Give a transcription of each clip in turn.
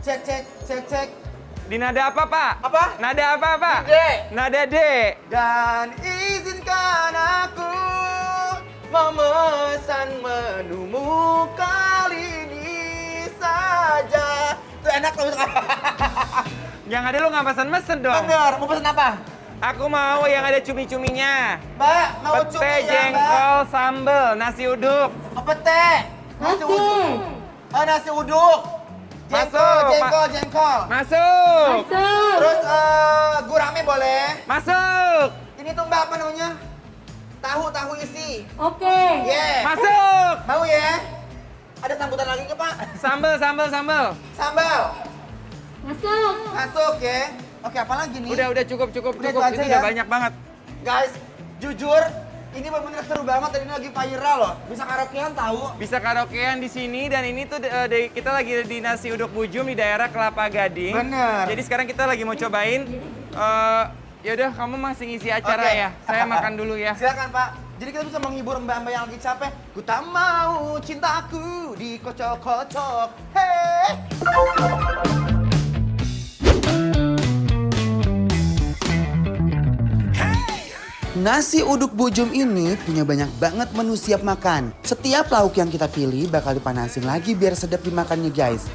Cek, cek, cek, cek. Di nada apa, Pak? Apa? Nada apa, Pak? Di D. Nada D. Dan izinkan aku memesan menumu kali ini saja. Tuh enak loh. Yang ada lu nggak mesen dong. Bener, mau pesan apa? Aku mau yang ada cumi-cuminya. Mbak, mau Pete, cumi ya, Mbak? jengkol, sambel, nasi uduk. Apa teh? Nasi uduk. Oh, nasi uduk. Jengkol, Masuk, jengkol, jengkol. Masuk. Terus gurame boleh? Masuk. Ini tuh Mbak apa namanya? Tahu isi. Oke. Yeah. Masuk. Mau ya? Ada sambutan lagi ke Pak? Sambel, sambel, sambel. Sambal. Masuk. Masuk ya. Oke, apa lagi nih? Udah cukup. Udah itu Itu aja udah ya? banyak banget. Guys, jujur ini benar-benar seru banget dan ini lagi viral loh. Bisa karaokean tahu? Bisa karaokean di sini dan ini tuh kita lagi di nasi uduk Bujum di daerah Kelapa Gading. Bener. Jadi sekarang kita lagi mau cobain. Yaudah, kamu masih ngisi acara Oke. ya. Saya makan dulu ya. Silakan Pak. Jadi kita bisa menghibur mbak-mbak yang lagi capek. Ku tak mau cintaku dikocok-kocok. Hei. Nasi uduk Bujum ini punya banyak banget menu siap makan. Setiap lauk yang kita pilih bakal dipanasin lagi biar sedap dimakannya guys.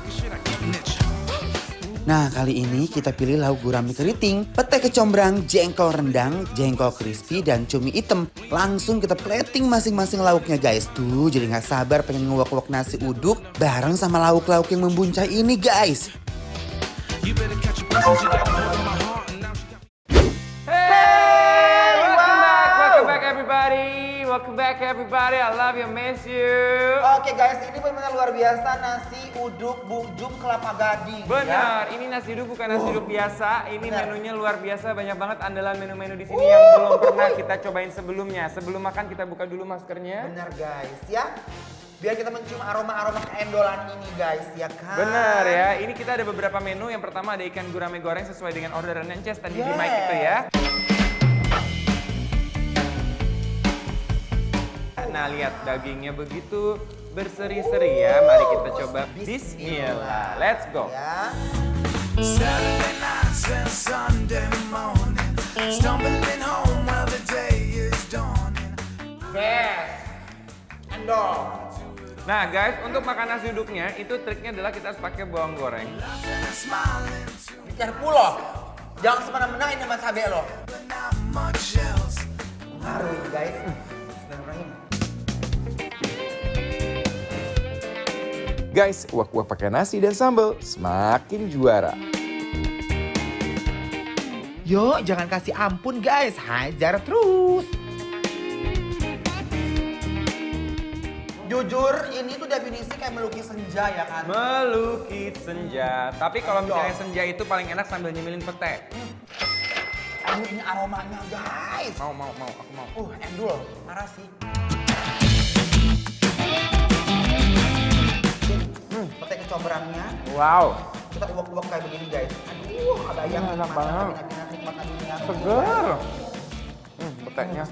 Nah kali ini kita pilih lauk gurame keriting, pete kecombrang, jengkol rendang, jengkol crispy, dan cumi hitam. Langsung kita plating masing-masing lauknya guys. Tuh jadi nggak sabar pengen ngewok-wok nasi uduk bareng sama lauk-lauk yang membuncah ini guys. Welcome back everybody. I love you, miss you. Oke guys, ini benar-benar luar biasa nasi uduk Bujum Kelapa Gading. Benar, ini nasi uduk bukan nasi uduk biasa. Ini Benar. menunya luar biasa, banyak banget andalan menu-menu di sini yang belum pernah kita cobain sebelumnya. Sebelum makan kita buka dulu maskernya. Benar guys ya. Biar kita mencium aroma-aroma keendolan ini guys ya kan. Benar ya, ini kita ada beberapa menu. Yang pertama ada ikan gurame goreng sesuai dengan orderan Nences tadi di Yes. mic itu ya. Nah lihat dagingnya begitu berseri-seri ya. Mari kita coba. Bismillah. Let's go. Ya. Saturday nights and Sunday morning, stumbling home while the day is dawning. Best. Endol. Nah guys, untuk makan nasi uduknya itu triknya adalah kita harus pakai bawang goreng. Smiling too, Be careful loh. Jangan semena-mena ini sama cabe loh. but not much else. Ngaruh ini guys. Bismillahirrahmanirrahim. Guys, uak-uak pakai nasi dan sambal semakin juara. Yuk, jangan kasih ampun guys. Hajar terus. Jujur, ini tuh definisi kayak melukis senja ya kan? Melukis senja. Tapi kalau misalnya senja itu paling enak sambil nyemilin pete. Aduh, ini aromanya guys. Mau, aku mau. Endul. Marah sih. Pete kecombrangnya. Wow, Kita uak-uak kayak begini guys. Aduh, ada ayam. enak banget. Nikmat adunya. seger. Petenya.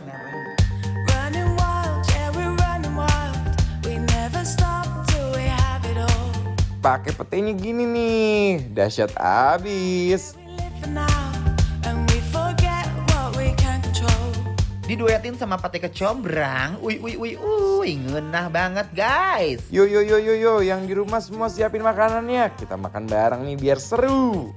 Running wild, yeah, we're running wild. We never stop till we have it all. Pakai petenya gini nih, dahsyat abis. We live for now, and we forget what we can't control. Diduetin sama pate kecombrang. Ngeunah banget guys. Yo, yang di rumah semua siapin makanannya. Kita makan bareng nih biar seru.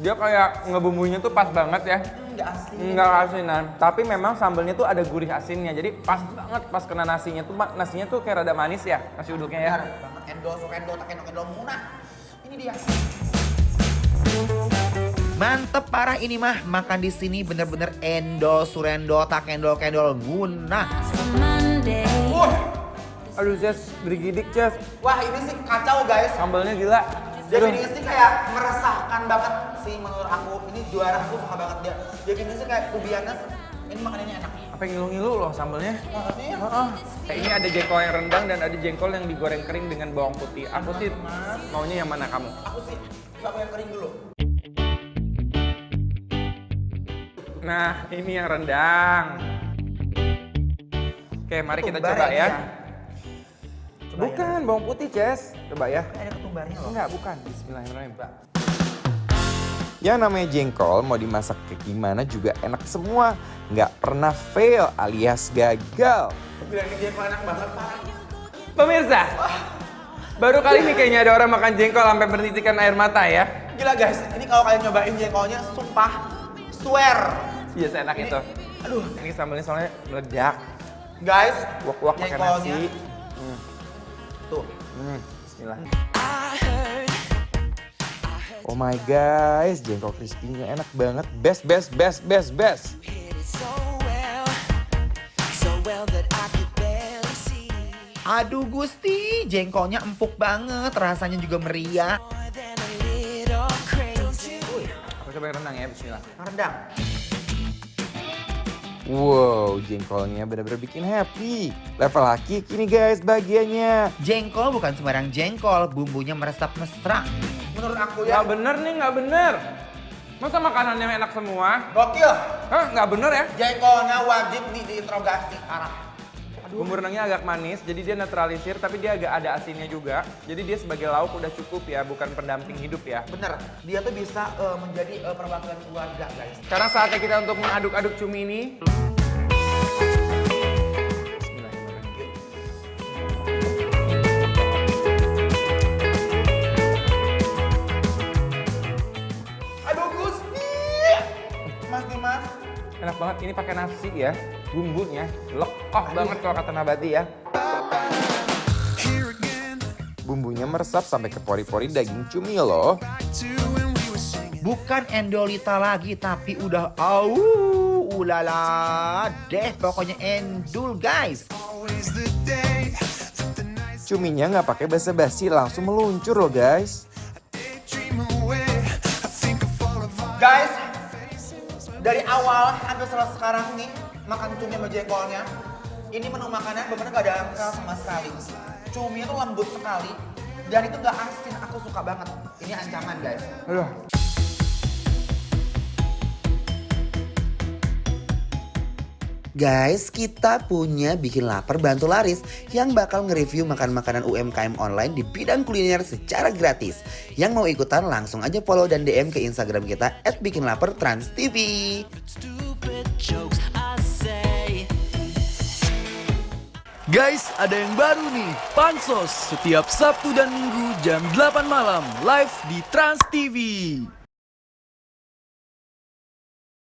Dia kayak ngebumbunya tuh pas banget ya. Nggak asin. Enggak asinan, tapi memang sambelnya tuh ada gurih asinnya. Jadi pas banget pas kena nasinya tuh, nasinya tuh kayak rada manis ya, nasi uduknya ya. Benar banget. Endol, sok endol, tak endol munah. Ini dia. Mantep parah ini mah. Makan di sini bener-bener endol, surendol, tak endol, kendol munah. Monday. Aduh, Ces, berigidik, Ces. Wah ini sih kacau guys. Sambelnya gila. Definisi kayak meresahkan banget sih menurut aku. Ini juara, aku suka banget dia. Definisi kayak ubiannya, ini makanannya enak. Apa ngilu-ngilu loh sambelnya. Makanya Kayak ini ada jengkol yang rendang dan ada jengkol yang digoreng kering dengan bawang putih. Aku sih maunya yang mana kamu? aku sih suka yang kering dulu. Nah, ini yang rendang. Oke, mari kita Tumbar coba ya. ini ya. Bukan, bawang putih, Ces. Coba ya. Ada ketumbarnya loh. Enggak, bukan. Bismillahirrahmanirrahim. Yang namanya jengkol mau dimasak kayak gimana juga enak semua. Nggak pernah fail alias gagal. Bilang ini jengkol enak banget, Pak. Pemirsa, baru kali ini kayaknya ada orang makan jengkol sampai bernitikan air mata ya. Gila guys, ini kalau kalian nyobain jengkolnya, sumpah, swear. Iya, seenak itu. Aduh, Ini sambalnya soalnya meledak. guys, Wok-wok pakai jengkolnya. nasi. Tuh. Bismillah. Oh my guys, jengkol crispy-nya enak banget. Best. Aduh Gusti, jengkolnya empuk banget, rasanya juga meriah. Aku coba yang rendang ya, bismillah. Rendang. Wow, jengkolnya benar-benar bikin happy. Level hakiki nih guys bagiannya. Jengkol bukan sembarang jengkol, bumbunya meresap mesra. Menurut aku ya, Nggak bener nih, nggak bener. Masa makanannya enak semua? gokil. Hah, nggak bener ya? Jengkolnya wajib nih diinterogasi, parah. Bumbu rendangnya agak manis, jadi dia netralisir, tapi dia agak ada asinnya juga. Jadi dia sebagai lauk udah cukup ya, bukan pendamping hidup ya. Bener, dia tuh bisa menjadi perwakilan keluarga guys. Sekarang saatnya kita untuk mengaduk-aduk cumi ini. Bismillahirrahmanirrahim. Aduh Gusti, Mas Dimas. Enak banget, ini pakai nasi ya. Bumbunya lekoh banget kalau kata Nabati ya. Bumbunya meresap sampai ke pori-pori daging cumi loh. Bukan endolita lagi, tapi udah ulala deh, pokoknya endul guys. Cuminya nggak pakai basa-basi, langsung meluncur loh guys. Guys, dari awal sampai selesai sekarang nih makan cumi sama jengkolnya, ini menu makanan bener-bener gak ada angka sama sekali. Cuminya tuh lembut sekali dan itu gak asin, aku suka banget. Ini ancaman guys. Aduh. Guys, kita punya Bikin Lapar Bantu Laris yang bakal nge-review makan-makanan UMKM online di bidang kuliner secara gratis. Yang mau ikutan langsung aja follow dan DM ke Instagram kita @bikinlapertransTV. Guys, ada yang baru nih, Pansos setiap Sabtu dan Minggu jam 8 malam live di Trans TV.